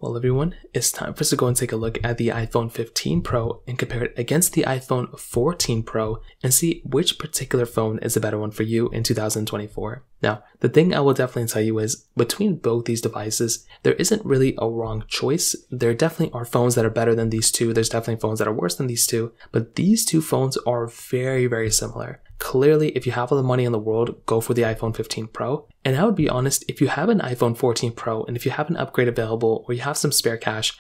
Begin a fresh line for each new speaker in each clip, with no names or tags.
Well everyone, it's time for us to go and take a look at the iPhone 15 Pro and compare it against the iPhone 14 Pro and see which particular phone is the better one for you in 2024. Now, the thing I will definitely tell you is between both these devices, there isn't really a wrong choice. There definitely are phones that are better than these two. There's definitely phones that are worse than these two, but these two phones are very, very similar. Clearly, if you have all the money in the world, go for the iPhone 15 Pro. And I would be honest, if you have an iPhone 14 Pro and if you have an upgrade available or you have some spare cash,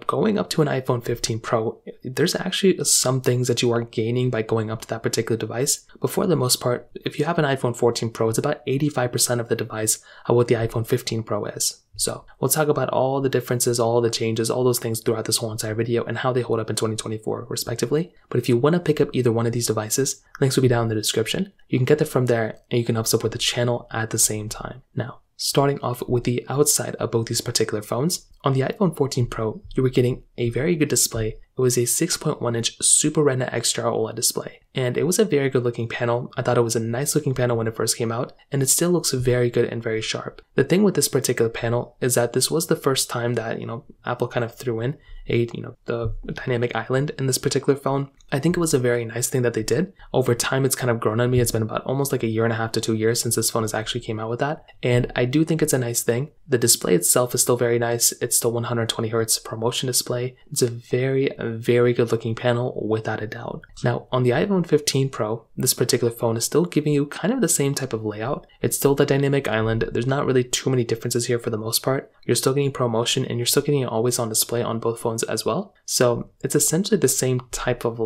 going up to an iPhone 15 Pro, there's actually some things that you are gaining by going up to that particular device. But for the most part, if you have an iPhone 14 Pro, it's about 85% of the device of what the iPhone 15 Pro is. So we'll talk about all the differences, all the changes, all those things throughout this whole entire video and how they hold up in 2024 respectively. But if you want to pick up either one of these devices, links will be down in the description. You can get them from there and you can help support the channel at the same time. Now, starting off with the outside of both these particular phones, on the iPhone 14 Pro, you were getting a very good display. It was a 6.1-inch Super Retina XDR OLED display, and it was a very good looking panel. I thought it was a nice looking panel when it first came out, and it still looks very good and very sharp. The thing with this particular panel is that this was the first time that, Apple kind of threw in the dynamic island in this particular phone. I think it was a very nice thing that they did. Over time, it's kind of grown on me. It's been about almost like a year and a half to 2 years since this phone has actually came out with that, and I do think it's a nice thing. The display itself is still very nice. It's still 120 Hz ProMotion display. It's a very, very good looking panel without a doubt. Now, on the iPhone 15 Pro, this particular phone is still giving you kind of the same type of layout. It's still the dynamic island. There's not really too many differences here for the most part. You're still getting ProMotion and you're still getting always on display on both phones as well. So it's essentially the same type of,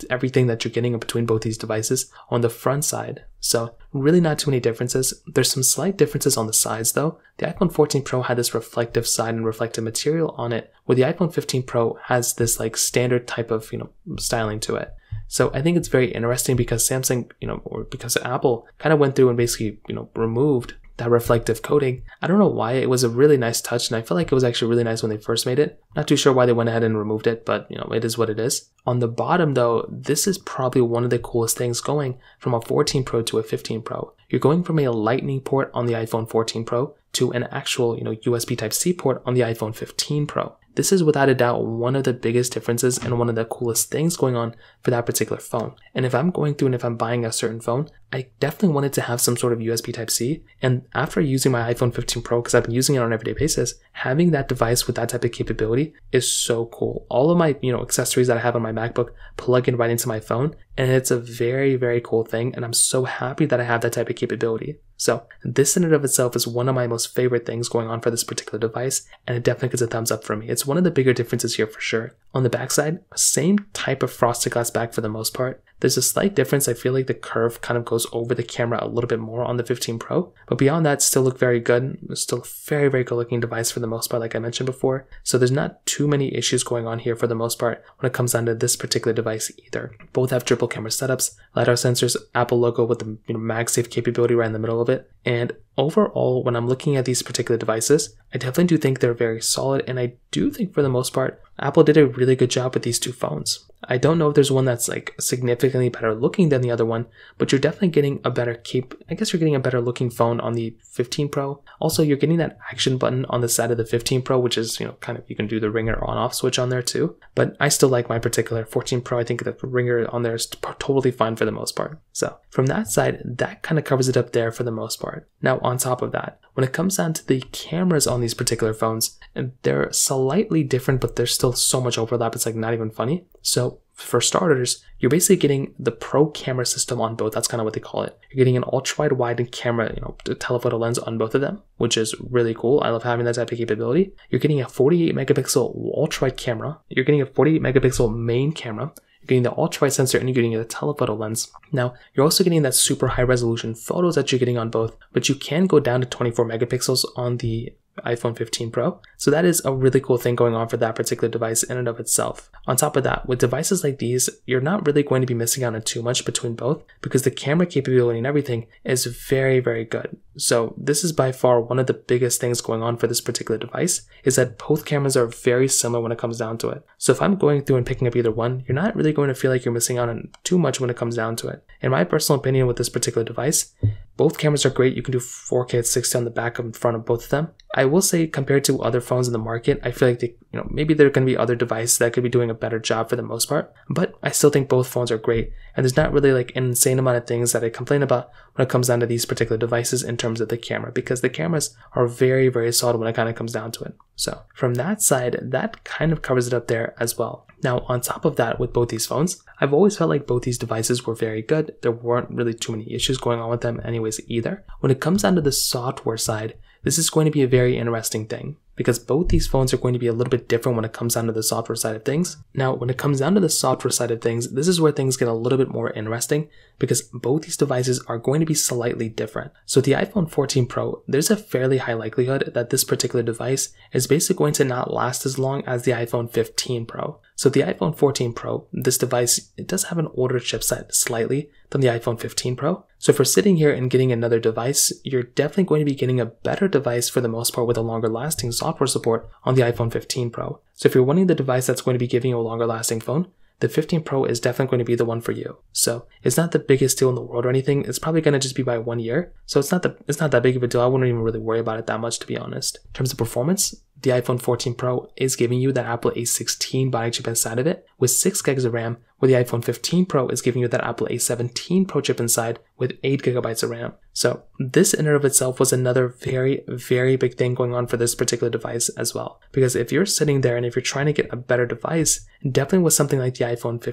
everything that you're getting between both these devices on the front side. So really not too many differences. There's some slight differences on the sides though. The iPhone 14 Pro had this reflective side and reflective material on it, where the iPhone 15 Pro has this like standard type of, styling to it. So I think it's very interesting because Samsung, or because Apple kind of went through and basically, removed that reflective coating. I don't know why. It was a really nice touch, and I feel like it was actually really nice when they first made it. Not too sure why they went ahead and removed it, but it is what it is. On the bottom though, this is probably one of the coolest things going from a 14 Pro to a 15 Pro. You're going from a lightning port on the iPhone 14 Pro to an actual, USB Type-C port on the iPhone 15 Pro. This is without a doubt one of the biggest differences and one of the coolest things going on for that particular phone. And if I'm going through and if I'm buying a certain phone, I definitely wanted to have some sort of USB Type-C. And after using my iPhone 15 Pro, because I've been using it on an everyday basis, having that device with that type of capability is so cool. All of my, accessories that I have on my MacBook plug in right into my phone. And it's a very, very cool thing. And I'm so happy that I have that type of capability. So this in and of itself is one of my most favorite things going on for this particular device. And it definitely gets a thumbs up for me. It's one of the bigger differences here for sure. On the backside, same type of frosted glass back for the most part. There's a slight difference. I feel like the curve kind of goes over the camera a little bit more on the 15 Pro, but beyond that, still look very good. It's still a very, very good looking device for the most part, like I mentioned before. So there's not too many issues going on here for the most part when it comes down to this particular device either. Both have triple camera setups, LiDAR sensors, Apple logo with the MagSafe capability right in the middle of it. And overall, when I'm looking at these particular devices, I definitely do think they're very solid, and I do think for the most part, Apple did a really good job with these two phones. I don't know if there's one that's like significantly better looking than the other one, but you're definitely getting a better you're getting a better looking phone on the 15 Pro. Also, you're getting that action button on the side of the 15 Pro, which is, kind of, you can do the ringer on off switch on there too. But I still like my particular 14 Pro. I think the ringer on there is totally fine for the most part. So from that side, that kind of covers it up there for the most part. Now, on top of that, when it comes down to the cameras on these particular phones, they're slightly different, but there's still so much overlap, it's like not even funny. So for starters, you're basically getting the Pro camera system on both. That's kind of what they call it. You're getting an ultra wide camera, telephoto lens on both of them, which is really cool. I love having that type of capability. You're getting a 48 megapixel ultra wide camera. You're getting a 48 megapixel main camera. You're getting the ultra-wide sensor and you're getting the telephoto lens. Now, you're also getting that super high resolution photos that you're getting on both, but you can go down to 24 megapixels on the iPhone 15 Pro. So that is a really cool thing going on for that particular device in and of itself. On top of that, with devices like these, you're not really going to be missing out on too much between both because the camera capability and everything is very, very good. So this is by far one of the biggest things going on for this particular device, is that both cameras are very similar when it comes down to it. So if I'm going through and picking up either one, you're not really going to feel like you're missing out on too much when it comes down to it. In my personal opinion with this particular device, both cameras are great. You can do 4K at 60 on the back and front of both of them. I will say compared to other phones in the market, I feel like maybe there are going to be other devices that could be doing a better job for the most part, but I still think both phones are great. And there's not really like an insane amount of things that I complain about when it comes down to these particular devices in terms of the camera, because the cameras are very, very solid when it kind of comes down to it. So from that side, that kind of covers it up there as well. Now, on top of that, with both these phones, I've always felt like both these devices were very good. There weren't really too many issues going on with them anyways either. When it comes down to the software side, this is going to be a very interesting thing because both these phones are going to be a little bit different when it comes down to the software side of things. Now, when it comes down to the software side of things, this is where things get a little bit more interesting because both these devices are going to be slightly different. So the iPhone 14 Pro, there's a fairly high likelihood that this particular device is basically going to not last as long as the iPhone 15 Pro. So the iPhone 14 Pro, this device, it does have an older chipset slightly than the iPhone 15 Pro. So if we're sitting here and getting another device, you're definitely going to be getting a better device for the most part with a longer lasting software support on the iPhone 15 Pro. So if you're wanting the device that's going to be giving you a longer lasting phone, the 15 Pro is definitely going to be the one for you. So it's not the biggest deal in the world or anything. It's probably going to just be by 1 year. So it's not that big of a deal. I wouldn't even really worry about it that much, to be honest. In terms of performance, the iPhone 14 Pro is giving you that Apple A16 Bionic chip inside of it with 6 gigs of RAM, where the iPhone 15 Pro is giving you that Apple A17 Pro chip inside with 8 gigabytes of RAM. So this in and of itself was another very, very big thing going on for this particular device as well. Because if you're sitting there and if you're trying to get a better device, definitely with something like the iPhone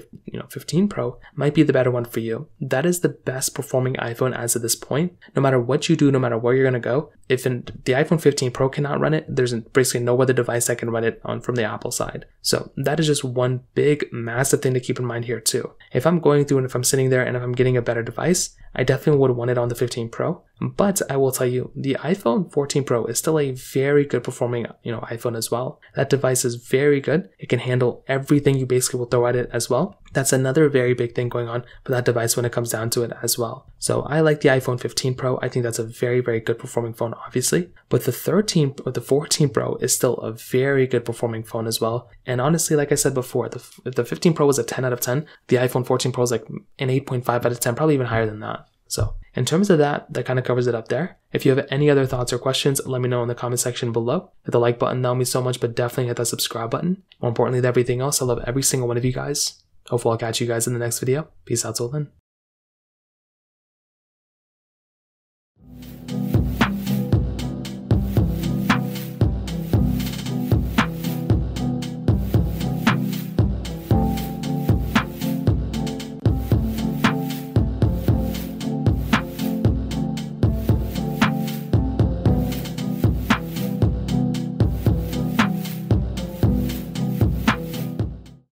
15 Pro might be the better one for you. That is the best performing iPhone as of this point. No matter what you do, no matter where you're going to go, if the iPhone 15 Pro cannot run it, there's basically no other device that can run it on from the Apple side. So that is just one big, massive thing to keep in mind here too. If I'm going through and if I'm sitting there and if I'm getting a better device, I definitely would want it on the 15 Pro. But I will tell you, the iPhone 14 Pro is still a very good performing, iPhone as well. That device is very good. It can handle everything you basically will throw at it as well. That's another very big thing going on for that device when it comes down to it as well. So I like the iPhone 15 Pro. I think that's a very, very good performing phone, obviously. But the 14 Pro is still a very good performing phone as well. And honestly, like I said before, if the 15 Pro was a 10 out of 10, the iPhone 14 Pro is like an 8.5 out of 10, probably even higher than that. So in terms of that kind of covers it up there. If you have any other thoughts or questions, let me know in the comment section below. Hit the like button, that would mean so much, but definitely hit that subscribe button. More importantly than everything else, I love every single one of you guys. Hopefully I'll catch you guys in the next video. Peace out till then.